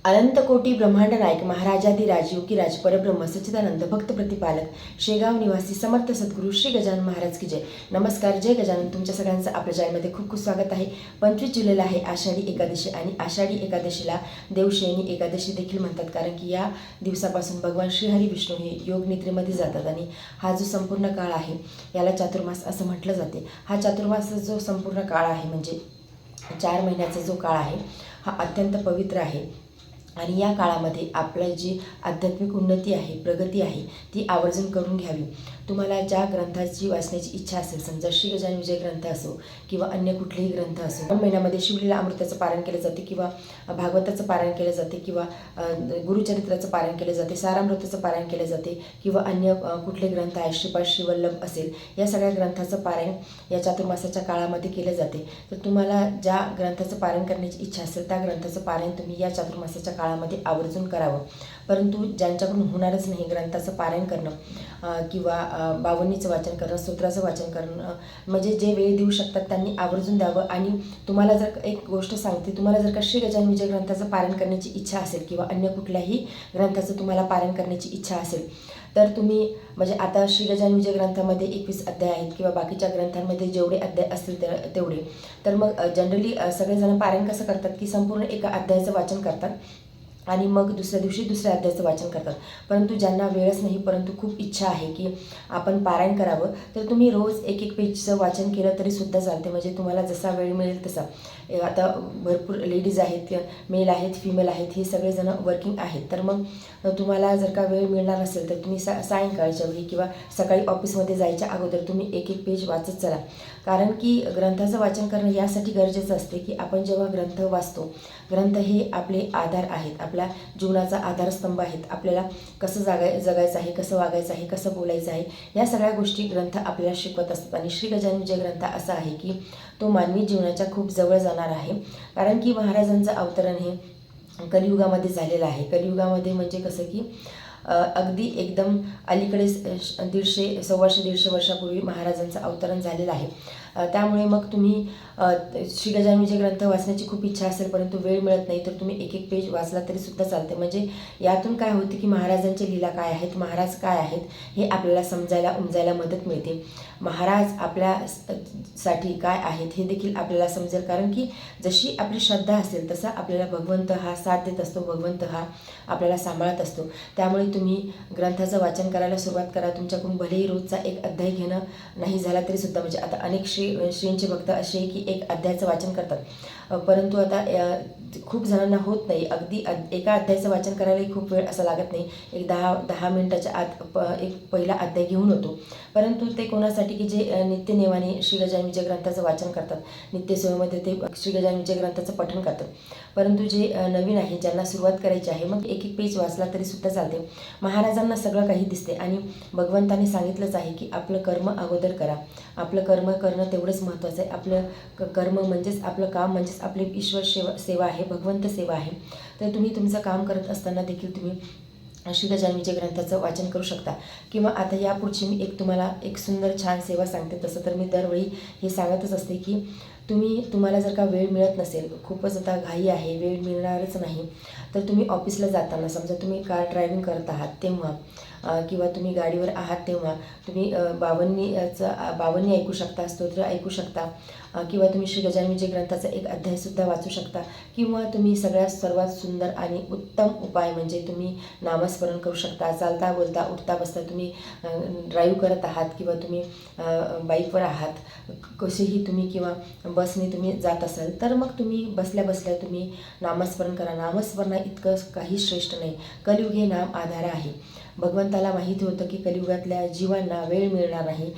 अनंत कोटी ब्रह्मांड नायक महाराजाधिराज योगीराज परब्रह्म सच्चिदानंद भक्त प्रतिपालक शेगाव निवासी समर्थ सद्गुरू श्री गजानन महाराज की जय. नमस्कार. जय गजानन. तुमच्या सगळ्यांचं आपल्या चॅनलमध्ये खूप खूप स्वागत आहे. 25 जुलैला आहे आषाढी एकादशी आणि आषाढी एकादशीला देवशयनी एकादशी देखील म्हणतात, कारण की या दिवसापासून भगवान श्रीहरी विष्णू हे योग निद्रेमध्ये जातात आणि हा जो संपूर्ण काळ आहे याला चातुर्मास असं म्हटलं जाते. हा चातुर्मास जो संपूर्ण काळ आहे म्हणजे 4 महिन्याचा जो काळ आहे हा अत्यंत पवित्र आहे आणि या काळामध्ये आपलं जी आध्यात्मिक उन्नती आहे, प्रगती आहे ती आवर्जून करून घ्यावी. तुम्हाला ज्या ग्रंथाची वाचण्याची इच्छा असेल, समजा श्री गजानन विजय ग्रंथ असो किंवा अन्य कुठलेही ग्रंथ असो, 2 महिन्यामध्ये शिवलीला अमृताचं पारायण केलं जाते किंवा भागवताचं पारायण केलं जाते किंवा गुरुचरित्राचं पारायण केलं जाते, सारामृताचं पारायण केलं जाते किंवा अन्य कुठले ग्रंथ आहे, श्रीपाद श्रीवल्लभ असेल, या सगळ्या ग्रंथाचं पारायण या चातुर्मासाच्या काळामध्ये केलं जाते. तर तुम्हाला ज्या ग्रंथाचं पारायण करण्याची इच्छा असेल त्या ग्रंथाचं पारायण तुम्ही या चातुर्मासाच्या काळामध्ये आवर्जून करावं. परंतु ज्यांच्याकडून होणारच नाही ग्रंथाचं पारायण करणं किंवा बावन्नीचं वाचन करणं, स्तोत्राचं वाचन करणं, म्हणजे जे वेळ देऊ शकतात त्यांनी आवर्जून द्यावं. आणि तुम्हाला जर एक गोष्ट सांगते, तुम्हाला जर का श्री गजानन विजय ग्रंथाचं पारायण करण्याची इच्छा असेल किंवा अन्य कुठल्याही ग्रंथाचं तुम्हाला पारायण करण्याची इच्छा असेल तर तुम्ही म्हणजे आता श्री गजानन विजय ग्रंथामध्ये 21 अध्याय आहेत किंवा बाकीच्या ग्रंथांमध्ये जेवढे अध्याय असतील तेवढे, तर मग जनरली सगळेजण पारायण कसं करतात की संपूर्ण एका अध्यायाचं वाचन करतात आणि मग दुसऱ्या दिवशी दुसऱ्या अध्यायाचं वाचन करतात. परंतु ज्यांना वेळच नाही परंतु खूप इच्छा आहे की आपण पारायण करावं, तर तुम्ही रोज एक एक पेजचं वाचन केलं तरीसुद्धा चालते. म्हणजे तुम्हाला जसा वेळ मिळेल तसा. आता भरपूर लेडीज आहेत, मेल आहेत, फिमेल आहेत, हे सगळेजण वर्किंग आहेत. तर मग तुम्हाला जर का वेळ मिळणार असेल तर तुम्ही सायंकाळच्या वेळी किंवा सकाळी ऑफिसमध्ये जायच्या अगोदर तुम्ही एक एक पेज वाचत चला. कारण की ग्रंथाचं वाचन करणं यासाठी गरजेचं असते की आपण जेव्हा ग्रंथ वाचतो, ग्रंथ हे आपले आधार आहेत, आपल्या जीवनाचा आधारस्तंभ आहेत. आपल्याला कसं जगायचं आहे, कसं वागायचं आहे, कसं बोलायचं आहे, या सगळ्या गोष्टी ग्रंथ आपल्याला शिकवत असतात. आणि श्री गजानन विजय ग्रंथ असा आहे की तो मानवी जीवनाच्या खूप जवळ जाणार आहे. कारण की महाराजांचं अवतरण हे कलियुगामध्ये झालेलं आहे. कलियुगामध्ये म्हणजे कसं की अगदी एकदम अलीकडे 150-125 वर्षापूर्वी महाराजांचं अवतरण झालेलं आहे. त्यामुळे मग तुम्ही श्री गजानन विजय ग्रंथ वाचण्याची खूप इच्छा असेल परंतु वेळ मिळत नाही तर तुम्ही एक एक पेज वाचला तरीसुद्धा चालते. म्हणजे यातून काय होते की महाराजांच्या लीला काय आहेत, महाराज काय आहेत हे आपल्याला समजायला मदत मिळते. महाराज आपल्यासाठी काय आहेत हे देखील आपल्याला समजेल. कारण की जशी आपली श्रद्धा असेल तसा आपल्याला भगवंत हा साथ देत असतो, भगवंत हा आपल्याला सांभाळत असतो. त्यामुळे तुम्ही ग्रंथाचं वाचन करायला सुरुवात करा. तुमच्याकडून भलेही रोजचा एक अध्याय घेणं नाही झाला तरीसुद्धा, म्हणजे आता अनेक श्रींचे भक्त असे की एक अध्यायाचं वाचन करतात परंतु आता खूप जणांना होत नाही. अगदी एका अध्यायाचं वाचन करायलाही खूप वेळ असा लागत नाही. एक 10 मिनिटाच्या आत एक पहिला अध्याय घेऊन होतो. परंतु ते कोणासाठी की जे नित्यनेमाने श्री गजानन विजय ग्रंथाचं वाचन करतात, नित्यसेवेमध्ये ते श्री गजानन विजय ग्रंथाचं पठण करतात. परंतु जे नवीन आहे, ज्यांना सुरुवात करायची आहे, मग एक एक पेज वाचला तरीसुद्धा चालते. महाराजांना सगळं काही दिसते आणि भगवंताने सांगितलंच आहे की आपलं कर्म अगोदर करा. आपलं कर्म करणं तेवढंच महत्त्वाचं आहे. आपलं कर्म म्हणजेच आपलं काम म्हणजेच आपली ईश्वर सेवा आहे, भगवंत सेवा आहे. तर तुम्ही तुमचं काम करत असताना देखील तुम्ही श्री गजानन विजय ग्रंथाचं वाचन करू शकता. किंवा आता यापुढची मी तुम्हाला एक सुंदर छान सेवा सांगते. तसं तर मी दरवेळी हे सांगतच असते की तुम्हाला जर का वेळ मिळत नसेल, खूपच आता घाई आहे, वेळ मिळणारच नाही, तर तुम्ही ऑफिसला जाताना, समजा तुम्ही कार ड्रायव्हिंग करत आहात तेव्हा किंवा तुम्ही गाडीवर आहात तेव्हा तुम्ही बावन्नी ऐकू शकता, स्तोत्र ऐकू शकता किंवा तुम्ही श्री गजानन विजय ग्रंथाचा एक अध्यायसुद्धा वाचू शकता. किंवा तुम्ही सर्वात सुंदर आणि उत्तम उपाय म्हणजे तुम्ही नामस्मरण करू शकता. चालता बोलता उठता बसता तुम्ही ड्राईव्ह करत आहात किंवा तुम्ही बाईकवर आहात, कसेही तुम्ही किंवा बसने तुम्ही जात असाल तर मग तुम्ही बसल्या बसल्या तुम्ही नामस्मरण करा. नामस्मरणा इतकं काही श्रेष्ठ नाही. कलियुग हे नाम आधार आहे. भगवंताला माहिती होतं की कलियुगातल्या जीवांना वेळ मिळणार नाही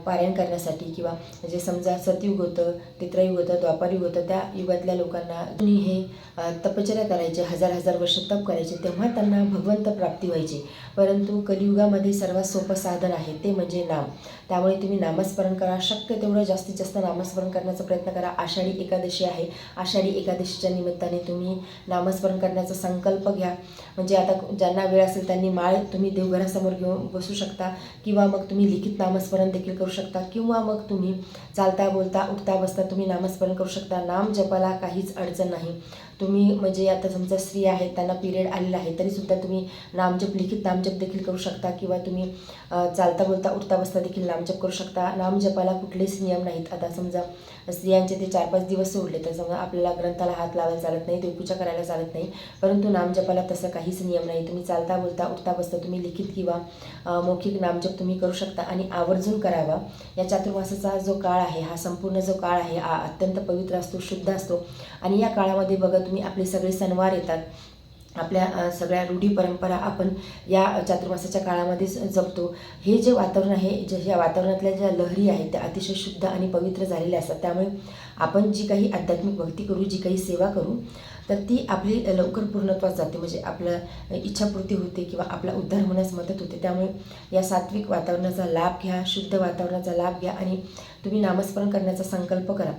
पारायण करण्यासाठी. किंवा म्हणजे समजा सतयुग होतं, त्रेतायुग होतं, द्वापारयुग होतं, त्या युगातल्या लोकांना हे तपश्चर्या करायचे, 1000 वर्ष तप करायचे, तेव्हा त्यांना भगवंत प्राप्ती व्हायची. परंतु कलियुगामध्ये सर्वात सोपं साधन आहे ते म्हणजे नाम. त्यामुळे तुम्ही नामस्मरण करा. शक्य तेवढं जास्तीत जास्त नामस्मरण करण्याचा प्रयत्न करा. आषाढी एकादशी आहे, आषाढी एकादशीच्या निमित्ताने तुम्ही नामस्मरण करण्याचा संकल्प घ्या. म्हणजे आता ज्यांना वेळ असेल त्यांनी माळ तुम्ही देवघरासमोर घेऊन बसू शकता किंवा मग तुम्ही लिखित नामस्मरण देखील करू शकता किंवा मग तुम्ही चालता बोलता उठता बसता तुम्ही नामस्मरण करू शकता. नाम जपाला काहीच अडचण नाही. तुम्ही म्हणजे आता समजा स्त्री आहेत, त्यांना पिरियड आलेला आहे, तरीसुद्धा तुम्ही नामजप, लिखित नामजप देखील करू शकता किंवा तुम्ही चालता बोलता उठता बसता देखील नामजप करू शकता. नामजपाला कुठलेच नियम नाहीत. आता समजा स्त्रियांचे ते 4-5 दिवस सोडले तर समजा आपल्याला ग्रंथाला हात लावायला चालत नाही, देवपूजा करायला चालत नाही, परंतु नामजपाला तसं काहीच नियम नाही. तुम्ही चालता बोलता उठता बसता तुम्ही लिखित किंवा मौखिक नामजप तुम्ही करू शकता आणि आवर्जून करावा. या चातुर्मासाचा जो काळ आहे, हा संपूर्ण जो काळ आहे हा अत्यंत पवित्र असतो, शुद्ध असतो आणि या काळामध्ये बघा तुम्ही आपले सगळे सणवार येतात, आपल्या सगळ्या रूढी परंपरा आपण या चातुर्मासाच्या काळामध्ये जपतो. हे जे वातावरण आहे, ह्या वातावरणातल्या ज्या लहरी आहेत त्या अतिशय शुद्ध आणि पवित्र झालेल्या असतात. त्यामुळे आपण जी काही आध्यात्मिक भक्ती करू, जी काही सेवा करू, तर ती आपली लवकर पूर्णत्वास जाते, म्हणजे आपल्या इच्छापूर्ती होते किंवा आपला उद्धार होण्यास मदत होते. त्यामुळे या सात्विक वातावरणाचा लाभ घ्या, शुद्ध वातावरणाचा लाभ घ्या आणि तुम्ही नामस्मरण करण्याचा संकल्प करा.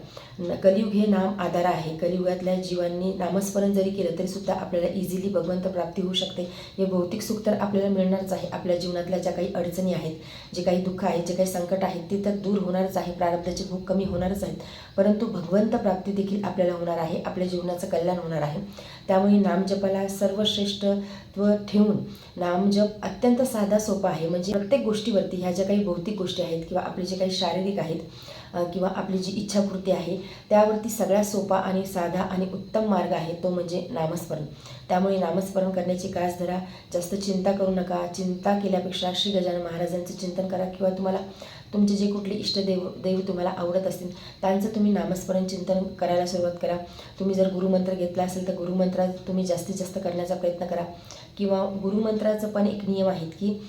कलियुग हे नाम आधार आहे. कलियुगातल्या जीवांनी नामस्मरण जरी केलं तरीसुद्धा आपल्याला इझिली भगवंत प्राप्ती होऊ शकते. हे भौतिक सुख तर आपल्याला मिळणारच आहे. आपल्या जीवनातल्या ज्या काही अडचणी आहेत, जे काही दुःख आहे, जे काही संकट आहेत, ते तर दूर होणारच आहे. प्रारब्धाची भूक कमी होणारच आहेत, परंतु भगवंत प्राप्ती देखील आपल्याला होणार आहे. आपल्या जीवनाचं कल्याण होणार आहे. त्यामुळे नामजपाला सर्वश्रेष्ठत्व ठेवून नामजप अत्यंत साधा सोपा आहे. म्हणजे प्रत्येक गोष्टीवरती, ह्या ज्या काही भौतिक गोष्टी आहेत किंवा आपले जे काही शारीरिक आहेत किंवा आपली जी इच्छापूर्ती आहे, त्यावरती सगळ्यात सोपा आणि साधा आणि उत्तम मार्ग आहे तो म्हणजे नामस्मरण. त्यामुळे नामस्मरण करण्याची कास धरा. जास्त चिंता करू नका. चिंता केल्यापेक्षा श्री गजानन महाराजांचं चिंतन करा किंवा तुम्हाला तुमचे जे कुठले देव तुम्हाला आवडत असतील त्यांचं तुम्ही नामस्मरण चिंतन करायला सुरुवात करा. तुम्ही जर गुरुमंत्र घेतला असेल तर गुरुमंत्र तुम्ही जास्तीत जास्त करण्याचा प्रयत्न करा. किंवा गुरुमंत्राचं पण एक नियम आहेत की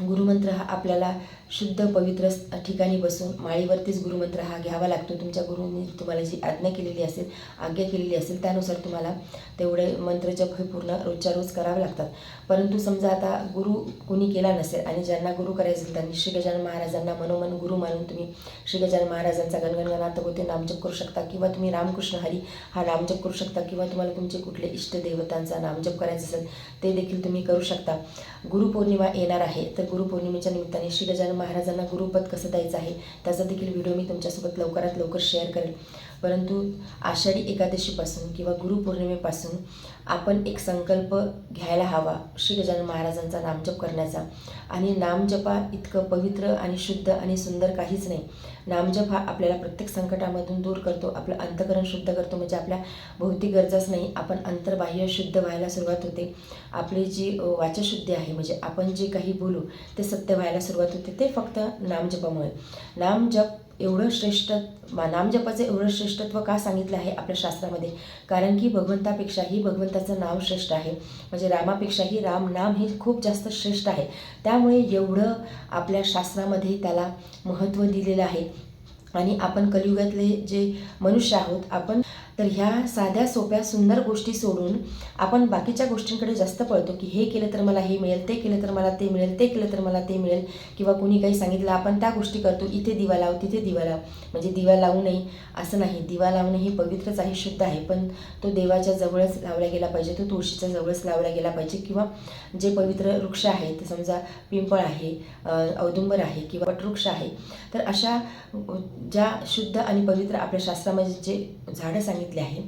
गुरुमंत्र हा आपल्याला शुद्ध पवित्र ठिकाणी बसून माळीवरतीच गुरुमंत्र हा घ्यावा लागतो. तुमच्या गुरुंनी तुम्हाला जी आज्ञा केलेली असेल त्यानुसार तुम्हाला तेवढे मंत्रजप हे पूर्ण रोजच्या रोज करावे लागतात. परंतु समजा आता गुरु कोणी केला नसेल आणि ज्यांना गुरु करायचे असेल त्यांनी श्री गजानन महाराजांना मनोमन गुरु मानून तुम्ही श्री गजानन महाराजांचा गणगणगणात होते नामजप करू शकता किंवा तुम्ही रामकृष्ण हरी हा नामजप करू शकता किंवा तुम्हाला तुमचे कुठले इष्टदेवतांचा नामजप करायचा असेल ते देखील तुम्ही करू शकता. गुरुपौर्णिमा येणार आहे, तर गुरुपौर्णिमेच्या निमित्ताने श्री गजानन महाराजांना गुरुपद कसं द्यायचं आहे त्याचा देखील व्हिडिओ मी तुमच्यासोबत लवकरात लवकर शेअर करेल. परंतु आषाढी एकादशीपासून किंवा गुरुपौर्णिमेपासून आपण एक संकल्प घ्यायला हवा श्री गजानन महाराजांचा नामजप करण्याचा. आणि नामजपा इतकं पवित्र आणि शुद्ध आणि सुंदर काहीच नाही. नामजप हा आपल्याला प्रत्येक संकटामधून दूर करतो, आपलं अंतःकरण शुद्ध करतो. म्हणजे आपल्या भौतिक गरजाच नाही, आपण अंतर्बाह्य शुद्ध व्हायला सुरुवात होते. आपली जी वाचशुद्धी आहे, म्हणजे आपण जे काही बोलू ते सत्य व्हायला सुरुवात होते, ते फक्त नामजपामुळे. नामजपाचं एवढं श्रेष्ठत्व का सांगितलं आहे आपल्या शास्त्रामध्ये? कारण की भगवंतापेक्षाही भगवंताचं नाव श्रेष्ठ आहे. म्हणजे रामापेक्षाही राम नाम हे खूप जास्त श्रेष्ठ आहे. त्यामुळे एवढं आपल्या शास्त्रामध्ये त्याला महत्त्व दिलेलं आहे. आणि आपण कलियुगातले जे मनुष्य आहोत, आपण तर ह्या साध्या सोप्या सुंदर गोष्टी सोडून आपण बाकीच्या गोष्टींकडे जास्त पळतो की हे केलं तर मला हे मिळेल, ते केलं तर मला ते मिळेल, ते केलं तर मला ते मिळेल किंवा कोणी काही सांगितलं आपण त्या गोष्टी करतो. इथे दिवा लाव, तिथे दिवा लाव. म्हणजे दिवा लावू नये असं नाही, दिवा लावणे हे पवित्रच आहे, शुद्ध आहे, पण तो देवाच्या जवळच लावला गेला पाहिजे, तो तुळशीच्या जवळच लावला गेला पाहिजे. किंवा जे पवित्र वृक्ष आहेत, समजा पिंपळ आहे, औदुंबर आहे किंवा वटवृक्ष आहे, तर अशा ज्या शुद्ध आणि पवित्र आपल्या शास्त्रामध्ये जे झाडं सांगितले आहे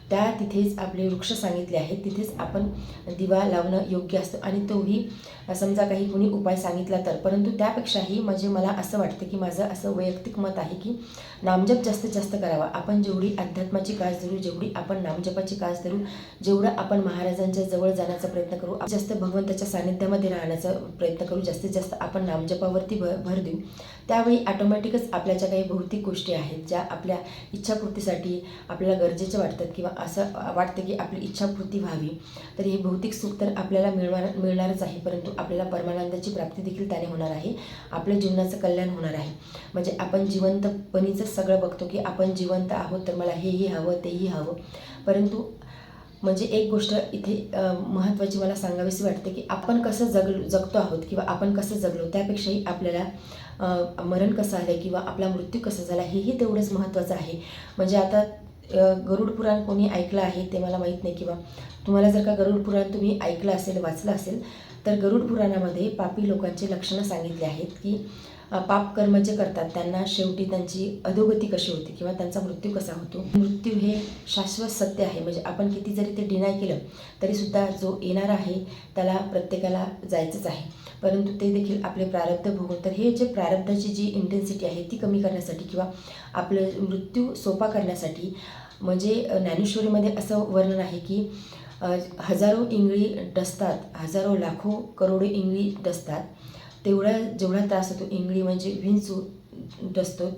त्या तिथेच आपले वृक्ष सांगितले आहेत, तिथेच आपण दिवा लावणं योग्य असतं. आणि तोही समजा काही कोणी उपाय सांगितला तर. परंतु त्यापेक्षाही म्हणजे मला असं वाटतं की माझं असं वैयक्तिक मत आहे की नामजप जास्तीत जास्त करावा. आपण जेवढी अध्यात्माची कास धरू, जेवढी आपण नामजपाची कास धरू, जेवढं आपण महाराजांच्या जवळ जाण्याचा प्रयत्न करू, जास्त भगवंताच्या सानिध्यामध्ये राहण्याचा प्रयत्न करू, जास्तीत जास्त आपण नामजपावरती भर देऊ, त्यावेळी ऑटोमॅटिकच आपल्या ज्या काही भौतिक गोष्टी आहेत, ज्या आपल्या इच्छापूर्तीसाठी आपल्याला गरजेच्या वाटतात किंवा असं वाटतं की आपली इच्छापूर्ती व्हावी, तर हे भौतिक सुख तर आपल्याला मिळणारच आहे, परंतु आपल्याला परमानंदाची प्राप्ती देखील त्याने होणार आहे. आपल्या जीवनाचं कल्याण होणार आहे. म्हणजे आपण जिवंतपणीचं सगळं बघतो की आपण जिवंत आहोत तर मला हेही हवं तेही हवं. परंतु म्हणजे एक गोष्ट इथे महत्त्वाची मला सांगावीशी वाटते की आपण कसं जगतो आहोत किंवा आपण कसं जगलो त्यापेक्षाही आपल्याला मरण कसं आलं किंवा आपला मृत्यू कसा झाला हेही तेवढंच महत्त्वाचं आहे. म्हणजे आता गरुड पुराण कोणी ऐकलं आहे ते मला माहीत नाही किंवा तुम्हाला जर का गरुड पुराण तुम्ही ऐकलं असेल, वाचलं असेल, तर गरुड पुराणामध्ये पापी लोकांची लक्षणं सांगितली आहेत की पाप कर्म जे करतात त्यांना शेवटी त्यांची अधोगती कशी होते किंवा त्यांचा मृत्यू कसा होतो. मृत्यू हे शाश्वत सत्य आहे. म्हणजे आपण किती जरी ते डिनाय केलं तरीसुद्धा जो येणार आहे त्याला प्रत्येकाला जायचंच आहे, परंतु ते देखील आपले प्रारब्ध भोगून. तर हे जे प्रारब्धाची जी इंटेन्सिटी आहे ती कमी करण्यासाठी किंवा आपलं मृत्यू सोपा करण्यासाठी, म्हणजे ज्ञानेश्वरीमध्ये असं वर्णन आहे की हजारो इंगळी डसतात, हजारो लाखो करोडो इंगळी डसतात, जेवढा त्रास होतो, इंगळी म्हणजे विंचू डसतो,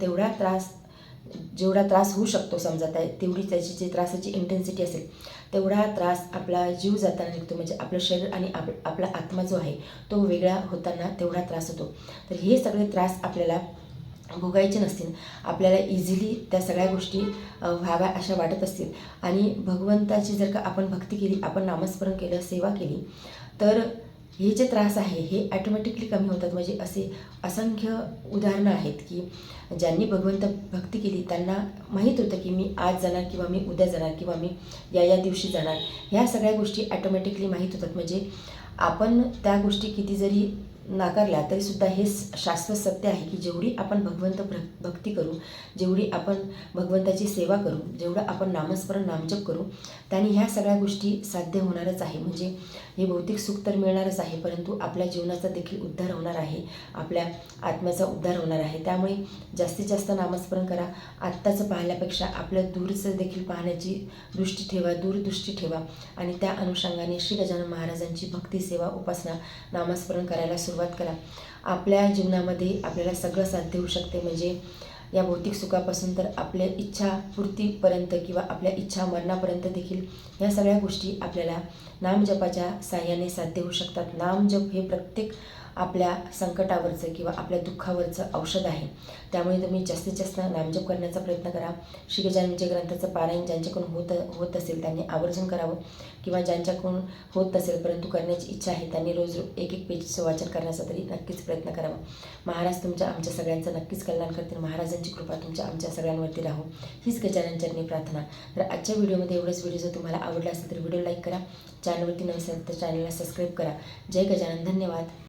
जेवढा त्रास होऊ शकतो समजा तेवढी त्याची जी त्रासाची इंटेन्सिटी असेल तेवढा त्रास आपला जीव जाताना निघतो. म्हणजे आपलं शरीर आणि आपला आत्मा जो आहे तो वेगळा होताना तेवढा त्रास होतो. तर हे सगळे त्रास आपल्याला भोगायचे नसतील, आपल्याला इझिली त्या सगळ्या गोष्टी व्हाव्या अशा वाटत असतील आणि भगवंताची जर का आपण भक्ती केली, आपण नामस्मरण केलं, सेवा केली, तर हे जे त्रास आहे हे ॲटोमॅटिकली कमी होतात. म्हणजे असे असंख्य उदाहरणं आहेत की ज्यांनी भगवंत भक्ती केली त्यांना माहीत होतं की मी आज जाणार किंवा मी उद्या जाणार किंवा मी या दिवशी जाणार. ह्या सगळ्या गोष्टी ॲटोमॅटिकली माहीत होतात. म्हणजे आपण त्या गोष्टी किती जरी नाकारल्या तरीसुद्धा हे शाश्वत सत्य आहे की जेवढी आपण भक्ती करू, जेवढी आपण भगवंताची सेवा करू, जेवढं आपण नामस्मरण नामजप करू, त्याने ह्या सगळ्या गोष्टी साध्य होणारच आहे. म्हणजे हे भौतिक सुख तर मिळणारच आहे, परंतु आपल्या जीवनाचा देखील उद्धार होणार आहे, आपल्या आत्म्याचा उद्धार होणार आहे. त्यामुळे जास्तीत जास्त नामस्मरण करा. आत्ताचं पाहिल्यापेक्षा आपलं दूरचं देखील पाहण्याची दृष्टी ठेवा, दूरदृष्टी ठेवा आणि त्या अनुषंगाने श्री गजानन महाराजांची भक्ती, सेवा, उपासना, नामस्मरण करायला सुरुवात करा. आपल्या जीवनामध्ये आपल्याला सगळं साध्य होऊ शकते. म्हणजे या भौतिक सुखापासून तर आपल्या इच्छापूर्तीपर्यंत किंवा आपल्या इच्छा मरणापर्यंत देखील ह्या सगळ्या गोष्टी आपल्याला नामजपाच्या साह्याने साध्य होऊ शकतात. नामजप हे प्रत्येक आपल्या संकटावरचं किंवा आपल्या दुःखावरचं औषध आहे. त्यामुळे तुम्ही जास्तीत जास्त नामजप करण्याचा प्रयत्न करा. श्री गजाननच्या ग्रंथाचं पारायण ज्यांच्याकडून होत असेल त्यांनी आवर्जून करावं किंवा ज्यांच्याकडून होत नसेल परंतु करण्याची इच्छा आहे त्यांनी रोज एक पेजचं वाचन करण्याचा तरी नक्कीच प्रयत्न करावा. महाराज आमच्या सगळ्यांचं नक्कीच कल्याण करतील. महाराजांची कृपा आमच्या सगळ्यांवरती राहो हीच गजानन चरणी प्रार्थना. तर आजच्या व्हिडिओमध्ये एवढंच. व्हिडिओ जर तुम्हाला आवडला असेल तर व्हिडिओ लाईक करा, चॅनलवरती नवीन असेल तर चॅनलला सबस्क्राईब करा. जय गजानन. धन्यवाद.